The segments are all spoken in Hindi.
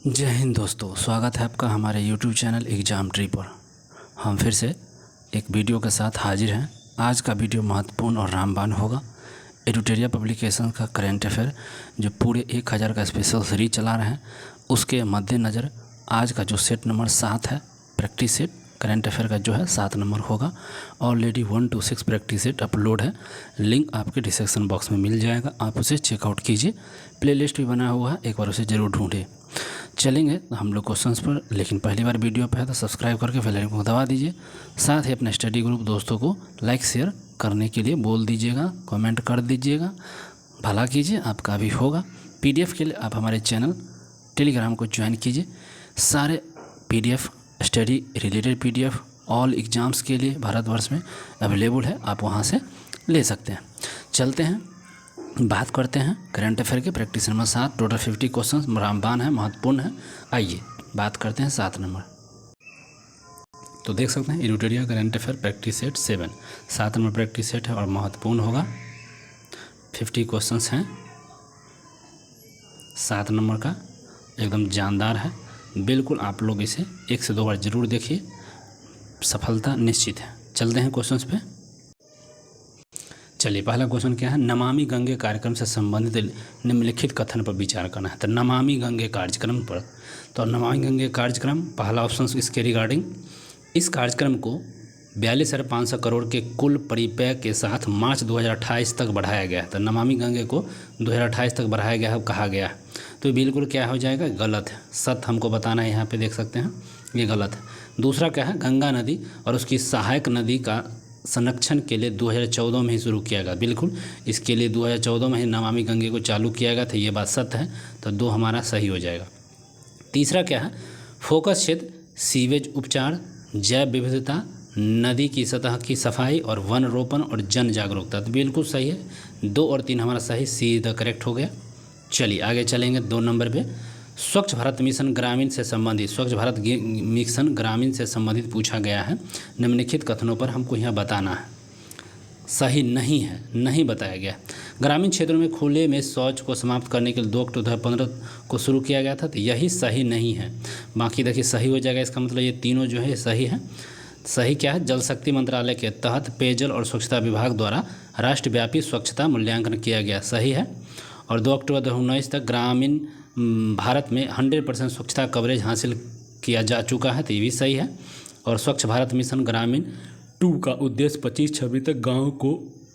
जय हिंद दोस्तों, स्वागत है आपका हमारे YouTube चैनल एग्ज़ाम ट्री पर। हम फिर से एक वीडियो के साथ हाजिर हैं। आज का वीडियो महत्वपूर्ण और रामबाण होगा। एडुटेरिया पब्लिकेशन का करंट अफेयर जो पूरे 1000 का स्पेशल सीरीज चला रहे हैं, उसके मद्देनज़र आज का जो सेट नंबर 7 है, प्रैक्टिस सेट करंट अफेयर का जो है 7 नंबर होगा। Already 1 to 6 practice set upload है, लिंक आपके डिस्क्रिप्शन बॉक्स में मिल जाएगा, आप उसे चेकआउट कीजिए। प्लेलिस्ट भी बना हुआ है, एक बार उसे ज़रूर ढूंढें। चलेंगे हम लोग क्वेश्चंस पर, लेकिन पहली बार वीडियो पे है तो सब्सक्राइब करके बेल आइकन को दबा दीजिए। साथ ही अपने स्टडी ग्रुप दोस्तों को लाइक शेयर करने के लिए बोल दीजिएगा, कमेंट कर दीजिएगा, भला कीजिए, आपका भी होगा। PDF के लिए आप हमारे चैनल टेलीग्राम को ज्वाइन कीजिए। सारे PDF study related PDF all exams के लिए भारतवर्ष में अवेलेबल है, आप वहाँ से ले सकते हैं। चलते हैं, बात करते हैं करंट अफेयर के प्रैक्टिस नंबर 7। टोटल 50 क्वेश्चन रामबाण है, महत्वपूर्ण है। आइए बात करते हैं 7 नंबर। तो देख सकते हैं Eduteria current affair practice set 7 number practice set है और महत्वपूर्ण होगा। 50 क्वेश्चंस हैं, 7 नंबर का एकदम जानदार है। बिल्कुल आप लोग इसे 1 से 2 बार ज़रूर देखिए, सफलता निश्चित है। चलते हैं क्वेश्चंस पे। चलिए, पहला क्वेश्चन क्या है? नमामि गंगे कार्यक्रम से संबंधित निम्नलिखित कथन पर विचार करना है। तो नमामि गंगे कार्यक्रम पर, तो नमामि गंगे कार्यक्रम पहला ऑप्शन इसके रिगार्डिंग, इस कार्यक्रम को 42,500 करोड़ के कुल परिव्यय के साथ मार्च 2028 तक बढ़ाया गया है। तो नमामि गंगे को 2028 तक बढ़ाया गया है, कहा गया है। तो बिल्कुल क्या हो जाएगा? गलत है। सत्य हमको बताना है, यहाँ पे देख सकते हैं ये गलत है। दूसरा क्या है? गंगा नदी और उसकी सहायक नदी का संरक्षण के लिए 2014 में ही शुरू किया गया। बिल्कुल इसके लिए 2014 में ही नमामि गंगे को चालू किया गया था, ये बात सत्य है। तो 2 हमारा सही हो जाएगा। तीसरा क्या है? फोकस क्षेत्र, सीवेज उपचार, जैव विविधता, नदी की सतह की सफाई और वन रोपण और जन जागरूकता। तो बिल्कुल सही है, 2 और 3 हमारा सही, सीधा करेक्ट हो गया। चलिए आगे चलेंगे 2 नंबर पे। स्वच्छ भारत मिशन ग्रामीण से संबंधित, स्वच्छ भारत मिशन ग्रामीण से संबंधित पूछा गया है। निम्नलिखित कथनों पर हमको यहाँ बताना है। सही नहीं है, नहीं बताया गया। ग्रामीण क्षेत्रों में खुले में शौच को समाप्त करने के लिए 2 अक्टूबर 2015 को शुरू किया गया था, तो यही सही नहीं है। बाकी देखिए सही हो जाएगा, इसका मतलब ये तीनों जो है सही है। सही क्या है? जल शक्ति मंत्रालय के तहत पेयजल और स्वच्छता विभाग द्वारा राष्ट्रव्यापी स्वच्छता मूल्यांकन किया गया, सही है। और 2 अक्टूबर 2019 तक ग्रामीण भारत में 100% स्वच्छता कवरेज हासिल किया जा चुका है, तो ये भी सही है। और स्वच्छ भारत मिशन ग्रामीण 2 का उद्देश्य 25-26 तक गाँव को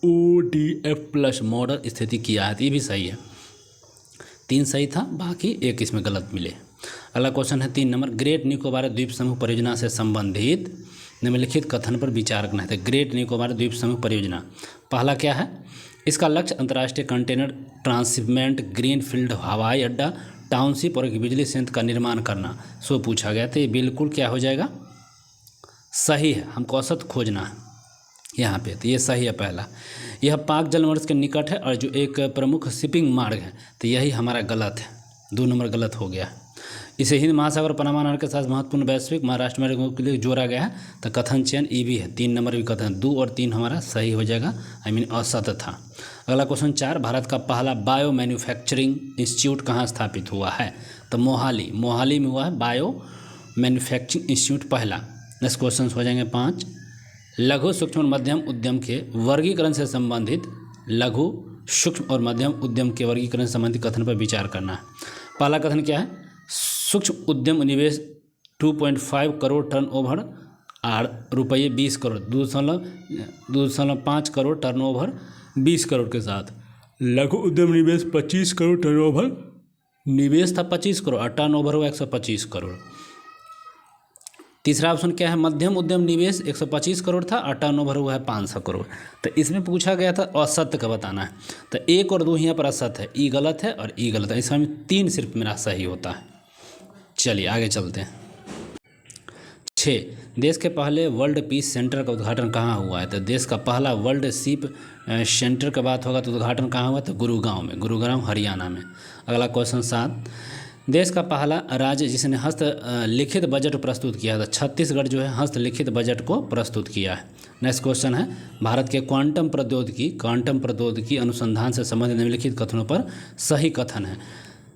ODF+ मॉडल स्थिति किया है, तो ये भी सही है। 3 सही था, बाकी 1 इसमें गलत मिले। अगला क्वेश्चन है 3 नंबर। ग्रेट निकोबार द्वीप समूह परियोजना से संबंधित निम्नलिखित कथन पर विचार करना है। ग्रेट निकोबार द्वीप समूह परियोजना पहला क्या है? इसका लक्ष्य अंतर्राष्ट्रीय कंटेनर ट्रांसशिपमेंट, ग्रीन फील्ड हवाई अड्डा, टाउनशिप और एक बिजली संयंत्र का निर्माण करना, सो पूछा गया। तो ये बिल्कुल क्या हो जाएगा? सही है। हमको औसत खोजना है यहाँ पे, तो ये सही है पहला। यह पाक जलमर्ग के निकट है और जो एक प्रमुख शिपिंग मार्ग है, तो यही हमारा गलत है, 2 नंबर गलत हो गया। इसे हिंद महासागर पनामा नहर के साथ महत्वपूर्ण वैश्विक महाराष्ट्र मार्गों के लिए जोड़ा गया है, तो कथन चयन ई भी है। 3 नंबर भी कथन, 2 और 3 हमारा सही हो जाएगा, औसत था। अगला क्वेश्चन 4। भारत का पहला बायो मैन्युफैक्चरिंग इंस्टीट्यूट कहाँ स्थापित हुआ है? तो मोहाली में हुआ है बायो मैन्युफैक्चरिंग इंस्टीट्यूट पहला। नेक्स्ट क्वेश्चन हो जाएंगे 5। लघु सूक्ष्म और मध्यम उद्यम के वर्गीकरण से संबंधित, लघु सूक्ष्म और मध्यम उद्यम के वर्गीकरण से संबंधित कथन पर विचार करना है। पहला कथन क्या है? सूक्ष्म उद्यम निवेश 2.5 करोड़ टर्नओवर और रुपये 20 करोड़, 2.5 करोड़ टर्नओवर 20 करोड़ के साथ। लघु उद्यम निवेश 25 करोड़ टर्नओवर, निवेश था 25 करोड़ और टर्नओवर हुआ 125 करोड़। तीसरा ऑप्शन क्या है? मध्यम उद्यम निवेश 125 करोड़ था और टर्नओवर हुआ है 500 करोड़। तो इसमें पूछा गया था असत्य का बताना है, तो 1 और 2 यहाँ पर असत्य है, ई गलत है और ई गलत है। इसमें 3 सिर्फ मेरा सही होता है। चलिए आगे चलते हैं। 6। देश के पहले वर्ल्ड पीस सेंटर का उद्घाटन कहाँ हुआ है? तो देश का पहला वर्ल्ड शिप सेंटर का बात होगा तो उद्घाटन कहाँ हुआ? तो गुरुग्राम में, गुरुग्राम हरियाणा में। अगला क्वेश्चन 7। देश का पहला राज्य जिसने हस्तलिखित बजट प्रस्तुत किया था, छत्तीसगढ़ जो है हस्तलिखित बजट को प्रस्तुत किया है। नेक्स्ट क्वेश्चन है भारत के क्वांटम प्रौद्योगिकी अनुसंधान से संबंधित निम्नलिखित कथनों पर सही कथन है।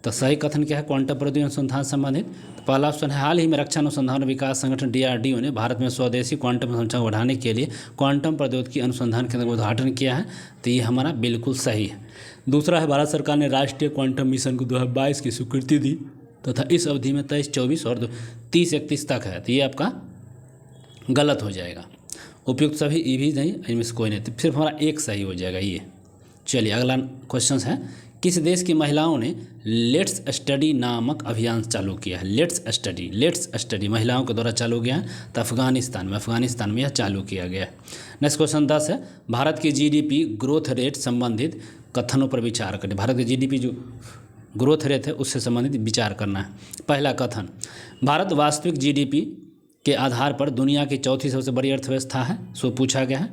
तो सही कथन क्या है, क्वांटम प्रौद्योगिकी अनुसंधान संबंधित। तो पहला ऑप्शन है, हाल ही में रक्षा अनुसंधान और विकास संगठन DRDO ने भारत में स्वदेशी क्वांटम संरचना को बढ़ाने के लिए क्वांटम प्रौद्योगिकी अनुसंधान केंद्र का उद्घाटन किया है। तो ये हमारा बिल्कुल सही है। दूसरा है, भारत सरकार ने राष्ट्रीय क्वांटम मिशन को 2022 की स्वीकृति दी तथा इस अवधि में 23, 24 और 30-31 तक है। तो ये आपका गलत हो जाएगा। उपयुक्त सभी ये भी नहीं, इनमें से कोई नहीं, तो सिर्फ हमारा एक सही हो जाएगा ये। चलिए अगला क्वेश्चन है, किस देश की महिलाओं ने लेट्स स्टडी नामक अभियान चालू किया है? लेट्स स्टडी महिलाओं के द्वारा चालू किया है। तो अफगानिस्तान में यह चालू किया गया है। नेक्स्ट क्वेश्चन 10 है, भारत की GDP ग्रोथ रेट संबंधित कथनों पर विचार करें। भारत की GDP जो ग्रोथ रेट है उससे संबंधित विचार करना है। पहला कथन, भारत वास्तविक GDP के आधार पर दुनिया की चौथी सबसे बड़ी अर्थव्यवस्था है, सो पूछा गया है।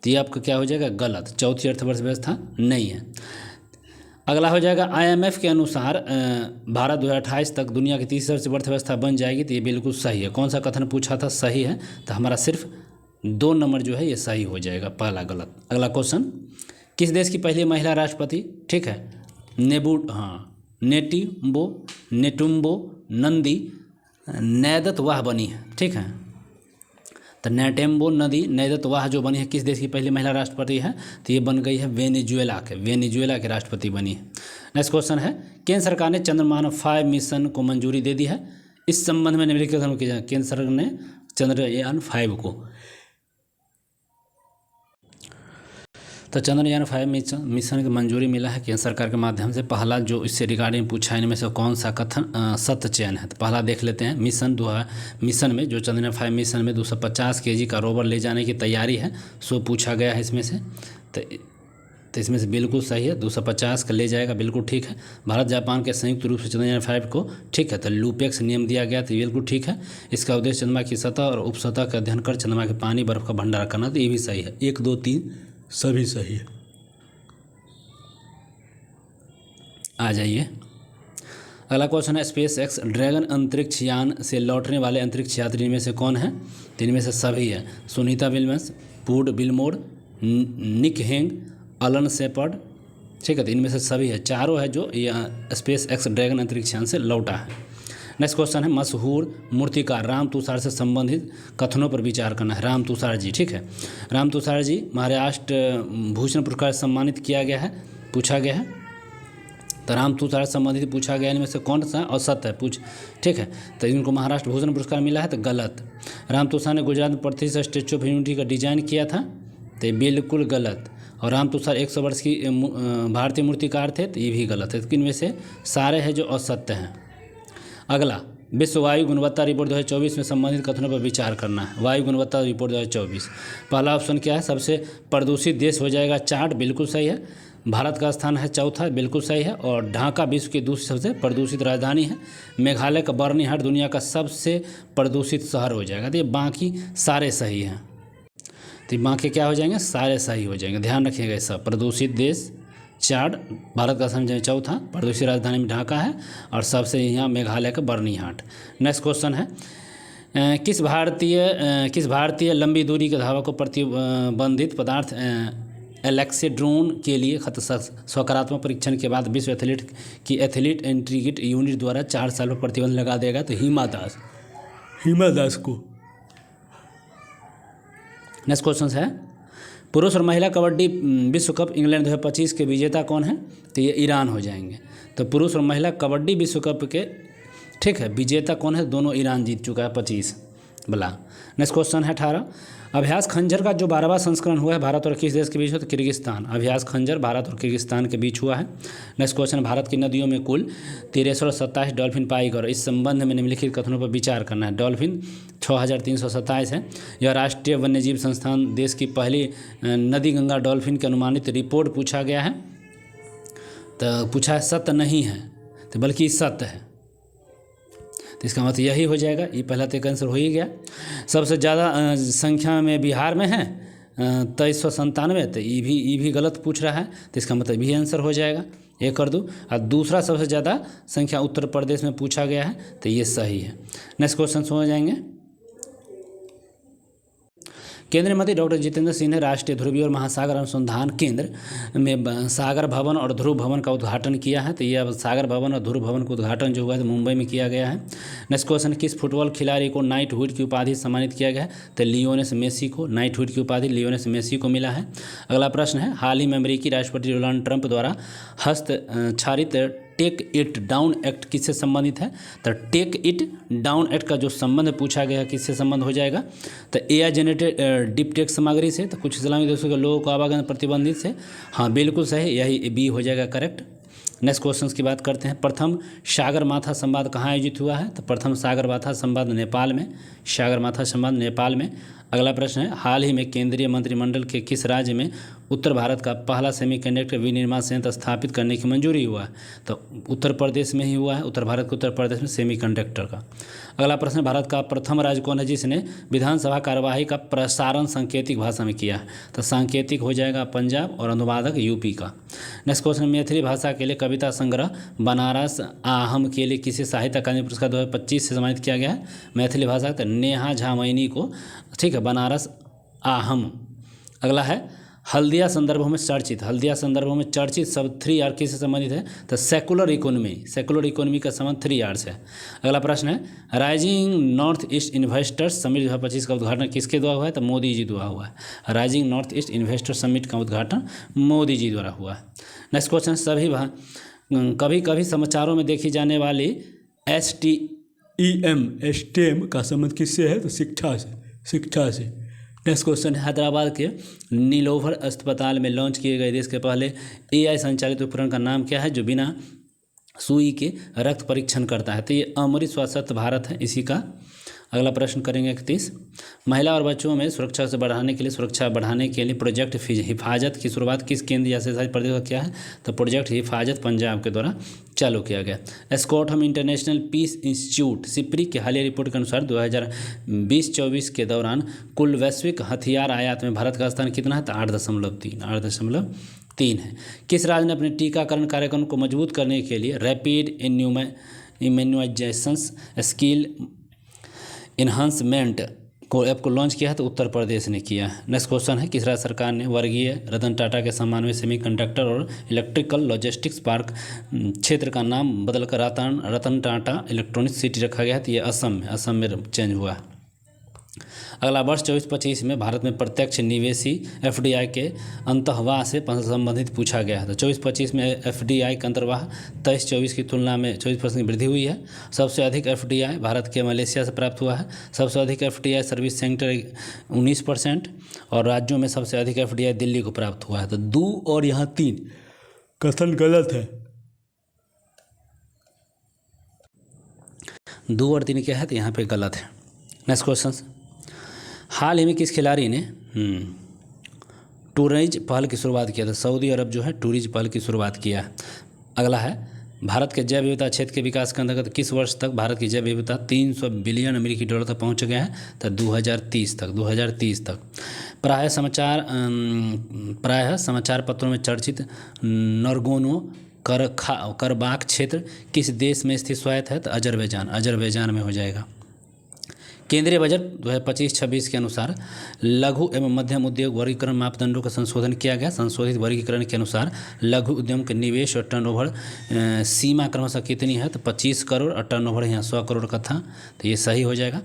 तो ये आपका क्या हो जाएगा, गलत। चौथी अर्थव्यवस्था नहीं है। अगला हो जाएगा, IMF के अनुसार भारत 2028 तक दुनिया की तीसरी सबसे बड़ी अर्थव्यवस्था बन जाएगी। तो ये बिल्कुल सही है। कौन सा कथन पूछा था, सही है। तो हमारा सिर्फ 2 नंबर जो है ये सही हो जाएगा, पहला गलत। अगला क्वेश्चन, किस देश की पहली महिला राष्ट्रपति, ठीक है, नेटुम्बो नंदी नैदतवाह बनी है, ठीक है। तो नेटेम्बो नदी नैदतवाह जो बनी है, किस देश की पहली महिला राष्ट्रपति है? तो ये बन गई है वेनेजुएला के राष्ट्रपति बनी है। नेक्स्ट क्वेश्चन है, केंद्र सरकार ने चंद्रयान 5 मिशन को मंजूरी दे दी है। इस संबंध में निम्नलिखित कथनों की केंद्र सरकार ने चंद्रयान 5 को, तो चंद्रयान 5 मिशन की मंजूरी मिला है केंद्र सरकार के माध्यम से। पहला जो इससे रिगार्डिंग पूछा है, इनमें से कौन सा कथन सत्य चयन है? तो पहला देख लेते हैं, मिशन में जो चंद्रयान 5 मिशन में 250 kg का रोवर ले जाने की तैयारी है, सो पूछा गया है इसमें से। तो इसमें से बिल्कुल सही है, 250 का ले जाएगा, बिल्कुल ठीक है। भारत जापान के संयुक्त रूप से चंद्रयान 5 को, ठीक है, तो लूपेक्स नियम दिया गया, तो बिल्कुल ठीक है। इसका उद्देश्य चंद्रमा की सतह और उपसतह का अध्ययन कर चंद्रमा के पानी बर्फ का भंडारण करना, तो ये भी सही है। 1, 2, 3 सभी सही है। आ जाइए अगला क्वेश्चन है, SpaceX ड्रैगन अंतरिक्ष यान से लौटने वाले अंतरिक्ष यात्री में से कौन है? तो इनमें से सभी है, Sunita Williams, Wood Wilmore, Nick Hague, Alan Shepard, ठीक है। तो इनमें से सभी है, चारों है जो SpaceX ड्रैगन अंतरिक्ष यान से लौटा है। नेक्स्ट क्वेश्चन है, मशहूर मूर्तिकार राम तुषार से संबंधित कथनों पर विचार करना है। राम तुषार जी, ठीक है, राम तुषार जी महाराष्ट्र भूषण पुरस्कार से सम्मानित किया गया है, पूछा गया है। तो राम तुषार से संबंधित पूछा गया, इनमें से कौन सा असत्य है ठीक है। तो इनको महाराष्ट्र भूषण पुरस्कार मिला है, तो गलत। राम तुषार ने गुजरात में प्रतिष्ठित स्टैच्यू ऑफ यूनिटी का डिजाइन किया था, तो बिल्कुल गलत। और राम तुषार 100 वर्ष की भारतीय मूर्तिकार थे, तो ये भी गलत है। तो इनमें से सारे हैं जो असत्य हैं। अगला, विश्व वायु गुणवत्ता रिपोर्ट 2024 में संबंधित कथनों पर विचार करना है। वायु गुणवत्ता रिपोर्ट 2024, पहला ऑप्शन क्या है, सबसे प्रदूषित देश हो जाएगा चार्ट, बिल्कुल सही है। भारत का स्थान है चौथा, बिल्कुल सही है। और ढाका विश्व की दूसरी सबसे प्रदूषित राजधानी है। मेघालय का बर्निहाट दुनिया का सबसे प्रदूषित शहर हो जाएगा। तो ये बाकी सारे सही हैं, तो बाकी क्या हो जाएंगे, सारे सही हो जाएंगे। ध्यान रखिएगा, सब प्रदूषित देश चार्ट, भारत का स्थान चौथा, प्रदूषित राजधानी में ढाका है, और सबसे यहाँ मेघालय का बर्निहाट। नेक्स्ट क्वेश्चन है, किस भारतीय लंबी दूरी के धावा को प्रतिबंधित पदार्थ एलेक्सेड्रोन के लिए सकारात्मक परीक्षण के बाद विश्व एथलीट इंटीग्रेट यूनिट द्वारा 4 साल पर प्रतिबंध लगा देगा? तो हिमा दास को। नेक्स्ट क्वेश्चन है, पुरुष और महिला कबड्डी विश्व कप इंग्लैंड 2025 के विजेता कौन है? तो ये ईरान हो जाएंगे। तो पुरुष और महिला कबड्डी विश्व कप के, ठीक है, विजेता कौन है? दोनों ईरान जीत चुका है 25 वाला। नेक्स्ट क्वेश्चन है 18, अभ्यास खंजर का जो 12वां संस्करण हुआ है भारत और किस देश के बीच हुआ? तो किर्गिस्तान। अभ्यास खंजर भारत और किर्गिस्तान के बीच हुआ है। नेक्स्ट क्वेश्चन, भारत की नदियों में कुल 1327 डॉल्फिन पाई गई। इस संबंध में निम्नलिखित कथनों पर विचार करना है। डॉल्फिन 6327 है। यह राष्ट्रीय वन्यजीव संस्थान देश की पहली नदी गंगा डॉल्फिन की अनुमानित रिपोर्ट पूछा गया है। तो पूछा है सत्य नहीं है, तो बल्कि सत्य है, तो इसका मतलब यही हो जाएगा। ये पहला तो आंसर हो ही गया। सबसे ज़्यादा संख्या में बिहार में है 2397, तो ये भी गलत पूछ रहा है, तो इसका मतलब भी आंसर हो जाएगा, ये कर दूँ। और दूसरा सबसे ज़्यादा संख्या उत्तर प्रदेश में पूछा गया है, तो ये सही है। नेक्स्ट क्वेश्चन हो जाएंगे, केंद्रीय मंत्री डॉक्टर जितेंद्र सिंह ने राष्ट्रीय ध्रुवीय और महासागर अनुसंधान केंद्र में सागर भवन और ध्रुव भवन का उद्घाटन किया है। तो ये अब सागर भवन और ध्रुव भवन का उद्घाटन जो हुआ है तो मुंबई में किया गया है। नेक्स्ट क्वेश्चन, किस फुटबॉल खिलाड़ी को नाइटहुड की उपाधि सम्मानित किया गया है? तो लियोनेल मेसी को नाइटहुड की उपाधि लियोनेल मेसी को मिला है। अगला प्रश्न है, हाल ही में अमेरिकी राष्ट्रपति डोनाल्ड ट्रंप द्वारा हस्ताक्षरित टेक इट डाउन एक्ट किससे संबंधित है? तो टेक इट डाउन एक्ट का जो संबंध पूछा गया किससे संबंध हो जाएगा? तो एआई जनरेटेड डीप टेक सामग्री से, तो कुछ इस्लामी देशों के लोगों को आवागमन प्रतिबंधित से। हाँ बिल्कुल सही, यही बी हो जाएगा करेक्ट। नेक्स्ट क्वेश्चन की बात करते हैं, प्रथम सागरमाथा संवाद कहाँ आयोजित हुआ है? तो प्रथम सागरमाथा संवाद नेपाल में, सागरमाथा संवाद नेपाल में। अगला प्रश्न है, हाल ही में केंद्रीय मंत्रिमंडल के किस राज्य में उत्तर भारत का पहला सेमीकंडक्टर विनिर्माण संयंत्र स्थापित करने की मंजूरी हुआ है? तो उत्तर प्रदेश में ही हुआ है, उत्तर भारत के उत्तर प्रदेश में सेमीकंडक्टर का। अगला प्रश्न, भारत का प्रथम राज्य कौन है जिसने विधानसभा कार्यवाही का प्रसारण सांकेतिक भाषा में किया है? तो सांकेतिक हो जाएगा पंजाब और अनुवादक यूपी का। नेक्स्ट क्वेश्चन, मैथिली भाषा के लिए कविता संग्रह बनारस आहम के लिए किसे साहित्य अकादमी पुरस्कार 2025 से सम्मानित किया गया है? मैथिली भाषा तो नेहा झा मैनी को, ठीक है, बनारस आहम। अगला है, हल्दिया संदर्भों में चर्चित, हल्दिया संदर्भों में चर्चित शब्द 3R किससे संबंधित है? तो सेकुलर इकोनॉमी, सेकुलर इकोनॉमी का संबंध 3R से है। अगला प्रश्न है, rising north east investors summit 2025 का उद्घाटन किसके द्वारा हुआ है? तो मोदी जी द्वारा हुआ है। Rising north east investors summit का उद्घाटन मोदी जी द्वारा हुआ है। नेक्स्ट क्वेश्चन, कभी कभी समाचारों में देखी जाने वाली STEM का संबंध किससे है? तो शिक्षा से, शिक्षा से। नेक्स्ट क्वेश्चन, हैदराबाद के नीलोफर अस्पताल में लॉन्च किए गए देश के पहले AI संचालित उपकरण का नाम क्या है जो बिना सुई के रक्त परीक्षण करता है? तो ये अमृत स्वास्थ्य भारत है इसी का। अगला प्रश्न करेंगे 31, महिला और बच्चों में सुरक्षा बढ़ाने के लिए प्रोजेक्ट हिफाजत की शुरुआत किस केंद्रीय शासित प्रदेश का क्या है? तो प्रोजेक्ट हिफाजत पंजाब के द्वारा चालू किया गया। स्कॉटहम इंटरनेशनल पीस इंस्टीट्यूट सिप्री की हालिया रिपोर्ट के अनुसार 2020-24 के दौरान कुल वैश्विक हथियार आयात में भारत का स्थान कितना है? तो 8.3 है। किस राज्य ने अपने टीकाकरण कार्यक्रम को मजबूत करने के लिए rapid immunization skill enhancement app को लॉन्च किया है? तो उत्तर प्रदेश ने किया है। नेक्स्ट क्वेश्चन है, किस राज्य सरकार ने वर्गीय रतन टाटा के सम्मान में सेमीकंडक्टर और इलेक्ट्रिकल लॉजिस्टिक्स पार्क क्षेत्र का नाम बदलकर रतन टाटा इलेक्ट्रॉनिक सिटी रखा गया है? तो ये असम में चेंज हुआ है। अगला वर्ष 24-25 में भारत में प्रत्यक्ष निवेशी FDI के अंतर्वाह से संबंधित पूछा गया है। तो 24-25 में FDI का अंतर्वाह 23-24 की तुलना में 24% की वृद्धि हुई है। सबसे अधिक FDI भारत के मलेशिया से प्राप्त हुआ है। सबसे अधिक FDI सर्विस सेक्टर 19% और राज्यों में सबसे अधिक FDI दिल्ली को प्राप्त हुआ है। तो 2 और यहाँ 3 कथन गलत है। 2 और 3 क्या है? तो यहाँ पे गलत है। नेक्स्ट क्वेश्चन, हाल ही में किस खिलाड़ी ने टूरिज्म पहल की शुरुआत किया था? सऊदी अरब जो है टूरिज्म पहल की शुरुआत किया है। अगला है, भारत के जैव विविधता क्षेत्र के विकास के अंतर्गत किस वर्ष तक भारत की जैव विविधता $300 बिलियन अमेरिकी डॉलर तक पहुंच गया है? तो 2030 तक। प्रायः समाचार पत्रों में चर्चित नॉर्गोनो करबाख क्षेत्र किस देश में स्थित स्वायत्त है? तो अजरबैजान में हो जाएगा। केंद्रीय बजट 2025-26 के अनुसार लघु एवं मध्यम उद्योग वर्गीकरण मापदंडों का संशोधन किया गया। संशोधित वर्गीकरण के अनुसार लघु उद्यम के निवेश और टर्नओवर सीमा क्रमशः कितनी है? तो 25 करोड़ और टर्नओवर यहाँ 100 करोड़ का था, तो ये सही हो जाएगा।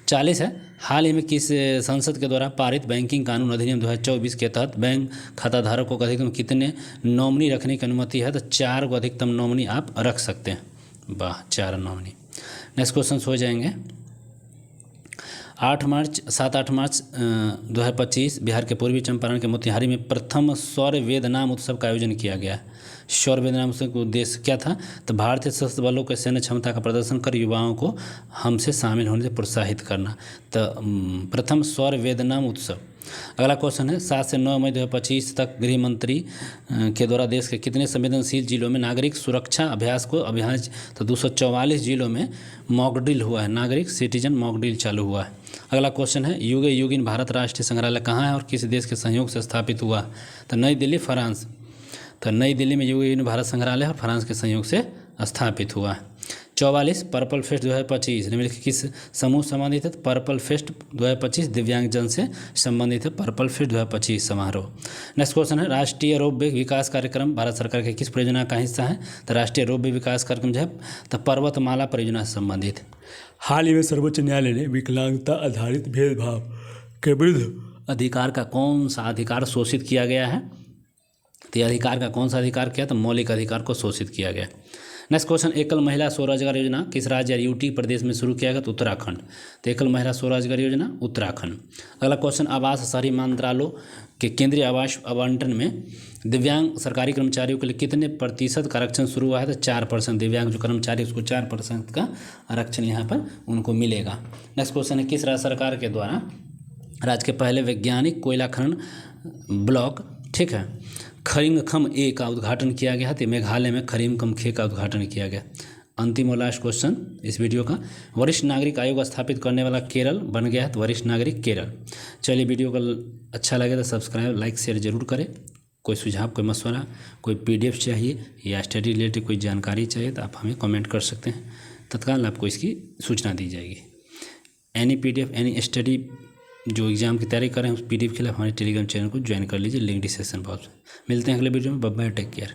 40 है, हाल ही में किस संसद के द्वारा पारित बैंकिंग कानून अधिनियम 2024 के तहत बैंक खाताधारकों को अधिकतम कितने नॉमिनी रखने की अनुमति है? तो 4 को अधिकतम नॉमिनी आप रख सकते हैं। वाह, 4 नॉमिनी। नेक्स्ट क्वेश्चन हो जाएंगे 7-8 मार्च 2025 बिहार के पूर्वी चंपारण के मोतिहारी में प्रथम सौर वेदनाम उत्सव का आयोजन किया गया। सौर वेदनाम उत्सव का उद्देश्य क्या था? तो भारतीय सशस्त्र बलों के सैन्य क्षमता का प्रदर्शन कर युवाओं को हमसे शामिल होने से प्रोत्साहित करना। तो प्रथम सौर वेदनाम उत्सव। अगला क्वेश्चन है, 7 से 9 मई 2025 तक गृह मंत्री के द्वारा देश के कितने संवेदनशील जिलों में नागरिक सुरक्षा अभ्यास तो 244 जिलों में मॉकड्रिल हुआ है, नागरिक सिटीजन मॉकड्रिल चालू हुआ है। अगला क्वेश्चन है, युगे युगिन भारत राष्ट्रीय संग्रहालय कहाँ है और किस देश के सहयोग से स्थापित हुआ? तो नई दिल्ली, फ्रांस। तो नई दिल्ली में युगे युगिन भारत संग्रहालय और फ्रांस के सहयोग से स्थापित हुआ है। 44 पर्पल फेस्ट 2025 निम्नलिखित किस समूह संबंधित है? तो पर्पल फेस्ट 2025 दिव्यांगजन से संबंधित है पर्पल फेस्ट 2025 समारोह। नेक्स्ट क्वेश्चन है राष्ट्रीय रोपवे विकास कार्यक्रम भारत सरकार के किस परियोजना का हिस्सा है? तो राष्ट्रीय रोपवे विकास कार्यक्रम जो है तो पर्वतमाला परियोजना से संबंधित है। हाल ही में सर्वोच्च न्यायालय ने विकलांगता आधारित भेदभाव के विरुद्ध अधिकार का कौन सा अधिकार शोषित किया गया है? तो यह अधिकार का कौन सा अधिकार किया? तो मौलिक अधिकार को शोषित किया गया। नेक्स्ट क्वेश्चन एकल महिला स्वरोजगार योजना किस राज्य या यूटी प्रदेश में शुरू किया गया? तो उत्तराखंड। तो एकल महिला स्वरोजगार योजना उत्तराखंड। अगला क्वेश्चन आवास शहरी मंत्रालयों के केंद्रीय आवास आवंटन में दिव्यांग सरकारी कर्मचारियों के लिए कितने प्रतिशत का आरक्षण शुरू हुआ है? तो 4%। दिव्यांग जो कर्मचारी उसको 4% का आरक्षण यहाँ पर उनको मिलेगा। नेक्स्ट क्वेश्चन है किस राज्य सरकार के द्वारा राज्य के पहले वैज्ञानिक कोयला खनन ब्लॉक ठीक है खरिंगखम ए का उद्घाटन किया गया? तो मेघालय में खरिंगखम खे का उद्घाटन किया गया। अंतिम और लास्ट क्वेश्चन इस वीडियो का वरिष्ठ नागरिक आयोग स्थापित करने वाला केरल बन गया है? तो वरिष्ठ नागरिक केरल। चलिए वीडियो का अच्छा लगे तो सब्सक्राइब लाइक शेयर जरूर करें। कोई सुझाव कोई मशवरा कोई PDF चाहिए या स्टडी रिलेटेड कोई जानकारी चाहिए तो आप हमें कमेंट कर सकते हैं, तत्काल आपको इसकी सूचना दी जाएगी। एनी PDF एनी स्टडी जो एग्जाम की तैयारी कर रहे हैं उस PDF के लिए हमारे टेलीग्राम चैनल को ज्वाइन कर लीजिए, लिंक डिस्क्रिप्शन बॉक्स में। मिलते हैं अगले वीडियो में। Bye bye, take care.